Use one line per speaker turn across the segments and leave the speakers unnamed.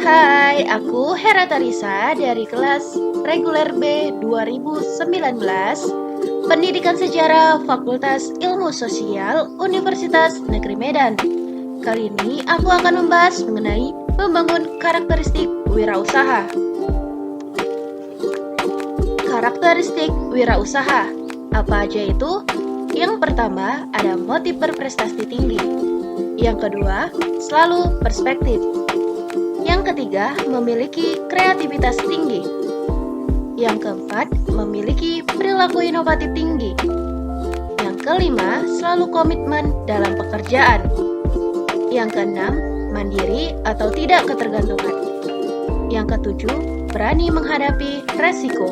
Hai, aku Hera Tarisa dari kelas reguler B 2019, Pendidikan Sejarah Fakultas Ilmu Sosial Universitas Negeri Medan. Kali ini aku akan membahas mengenai membangun karakteristik wirausaha. Karakteristik wirausaha, apa aja itu? Yang pertama, ada motif berprestasi tinggi. Yang kedua, selalu perspektif. Yang ketiga, memiliki kreativitas tinggi. Yang keempat, memiliki perilaku inovatif tinggi. Yang kelima, selalu komitmen dalam pekerjaan. Yang keenam, mandiri atau tidak ketergantungan. Yang ketujuh, berani menghadapi resiko.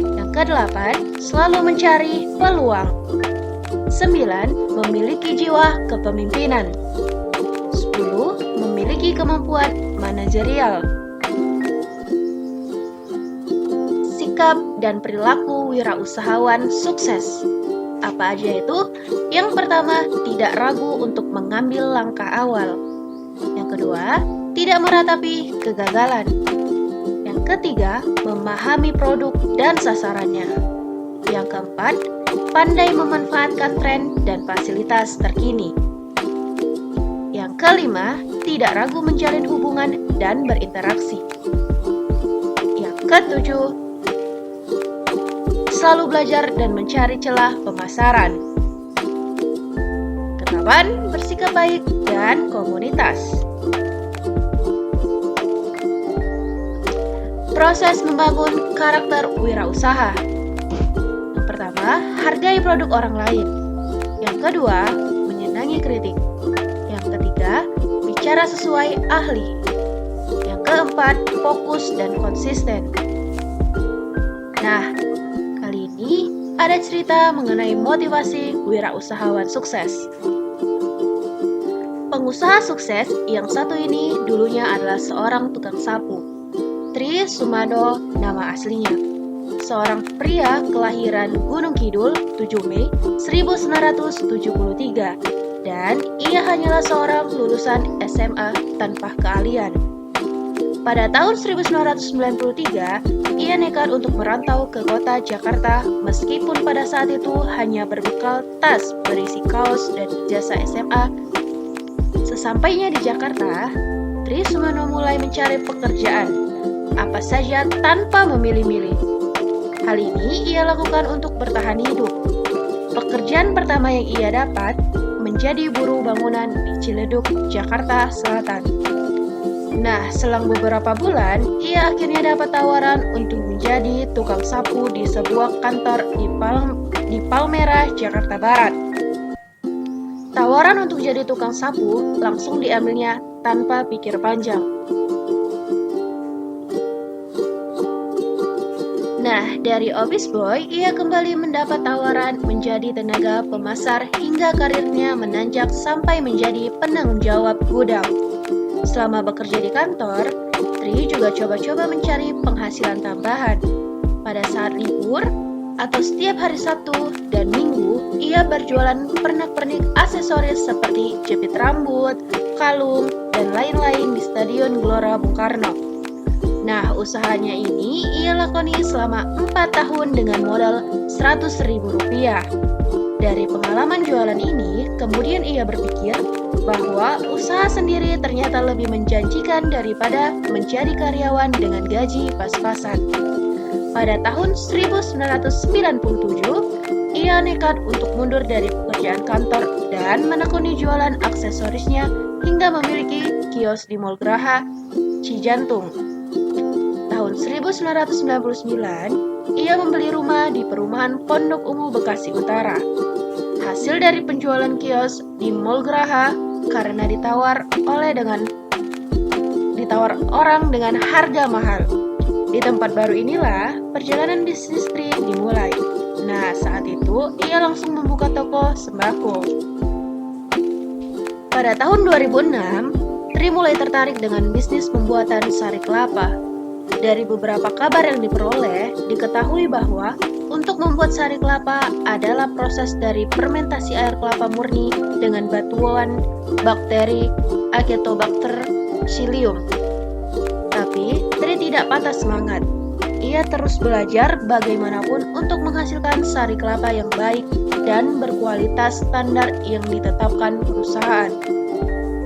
Yang kedelapan, selalu mencari peluang. 9. Memiliki jiwa kepemimpinan. 10. Memiliki kemampuan manajerial. Sikap dan perilaku wirausahawan sukses. Apa aja itu? Yang pertama, tidak ragu untuk mengambil langkah awal. Yang kedua, tidak meratapi kegagalan. Yang ketiga, memahami produk dan sasarannya. Yang keempat, pandai memanfaatkan tren dan fasilitas terkini. Yang kelima, tidak ragu menjalin hubungan dan berinteraksi. Yang ketujuh, selalu belajar dan mencari celah pemasaran. Kedelapan, bersikap baik dan komunitas. Proses membangun karakter wirausaha. Yang pertama, hargai produk orang lain. Yang kedua, menyenangi kritik. Yang ketiga, bicara sesuai ahli. Yang keempat, fokus dan konsisten. Nah, kali ini ada cerita mengenai motivasi wirausahawan sukses. Pengusaha sukses yang satu ini dulunya adalah seorang tukang sapu. Tri Sumado nama aslinya. Seorang pria kelahiran Gunung Kidul 7 Mei 1973 dan ia hanyalah seorang lulusan SMA tanpa keahlian. Pada tahun 1993, ia nekat untuk merantau ke kota Jakarta meskipun pada saat itu hanya berbekal tas berisi kaos dan ijazah SMA. Sesampainya di Jakarta, Tri Sumano mulai mencari pekerjaan apa saja tanpa memilih-milih. Hal ini ia lakukan untuk bertahan hidup. Pekerjaan pertama yang ia dapat menjadi buruh bangunan di Ciledug, Jakarta Selatan. Nah, selang beberapa bulan, ia akhirnya dapat tawaran untuk menjadi tukang sapu di sebuah kantor di Palmerah, Jakarta Barat. Tawaran untuk jadi tukang sapu langsung diambilnya tanpa pikir panjang. Nah, dari office boy, ia kembali mendapat tawaran menjadi tenaga pemasar hingga karirnya menanjak sampai menjadi penanggung jawab gudang. Selama bekerja di kantor, Tri juga coba-coba mencari penghasilan tambahan. Pada saat libur atau setiap hari Sabtu dan Minggu, ia berjualan pernak-pernik aksesoris seperti jepit rambut, kalung, dan lain-lain di Stadion Gelora Bung Karno. Nah, usahanya ini ia lakoni selama 4 tahun dengan modal Rp100.000. Dari pengalaman jualan ini, kemudian ia berpikir bahwa usaha sendiri ternyata lebih menjanjikan daripada menjadi karyawan dengan gaji pas-pasan. Pada tahun 1997, ia nekat untuk mundur dari pekerjaan kantor dan menekuni jualan aksesorisnya hingga memiliki kios di Mall Graha, Cijantung. Tahun 1999, ia membeli rumah di perumahan Pondok Ungu, Bekasi Utara. Hasil dari penjualan kios di Mall Graha karena ditawar orang dengan harga mahal. Di tempat baru inilah perjalanan bisnis Tri dimulai. Nah, saat itu ia langsung membuka toko sembako. Pada tahun 2006, Tri mulai tertarik dengan bisnis pembuatan sari kelapa. Dari beberapa kabar yang diperoleh, diketahui bahwa untuk membuat sari kelapa adalah proses dari fermentasi air kelapa murni dengan batuan bakteri Acetobacter psyllium. Tapi Tri tidak patah semangat. Ia terus belajar bagaimanapun untuk menghasilkan sari kelapa yang baik dan berkualitas standar yang ditetapkan perusahaan.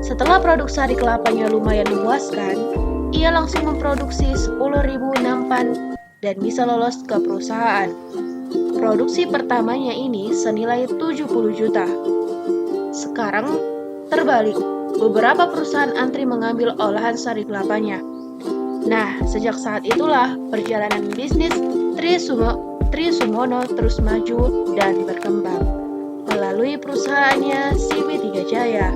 Setelah produk sari kelapanya lumayan memuaskan, ia langsung memproduksi 10.000 nampan dan bisa lolos ke perusahaan. Produksi pertamanya ini senilai 70 juta. Sekarang terbalik, beberapa perusahaan antri mengambil olahan sari kelapanya. Nah, sejak saat itulah perjalanan bisnis Tri Sumono terus maju dan berkembang. Melalui perusahaannya CV3 Jaya,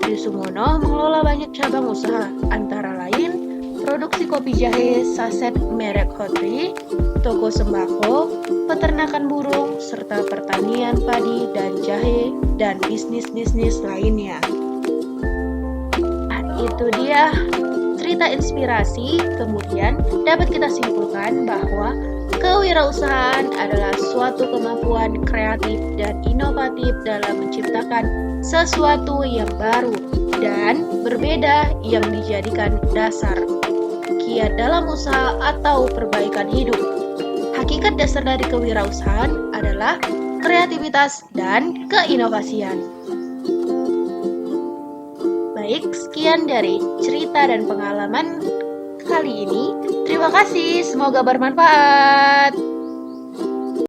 Tri Sumono mengelola banyak cabang usaha, antara lain produksi kopi jahe saset merek Hotri, toko sembako, peternakan burung, serta pertanian padi dan jahe, dan bisnis-bisnis lainnya. Itu dia cerita inspirasi. Kemudian dapat kita simpulkan bahwa kewirausahaan adalah suatu kemampuan kreatif dan inovatif dalam menciptakan sesuatu yang baru dan berbeda yang dijadikan dasar kiat dalam usaha atau perbaikan hidup. Hakikat dasar dari kewirausahaan adalah kreativitas dan keinovasian. Baik, sekian dari cerita dan pengalaman kali ini. Terima kasih, semoga bermanfaat.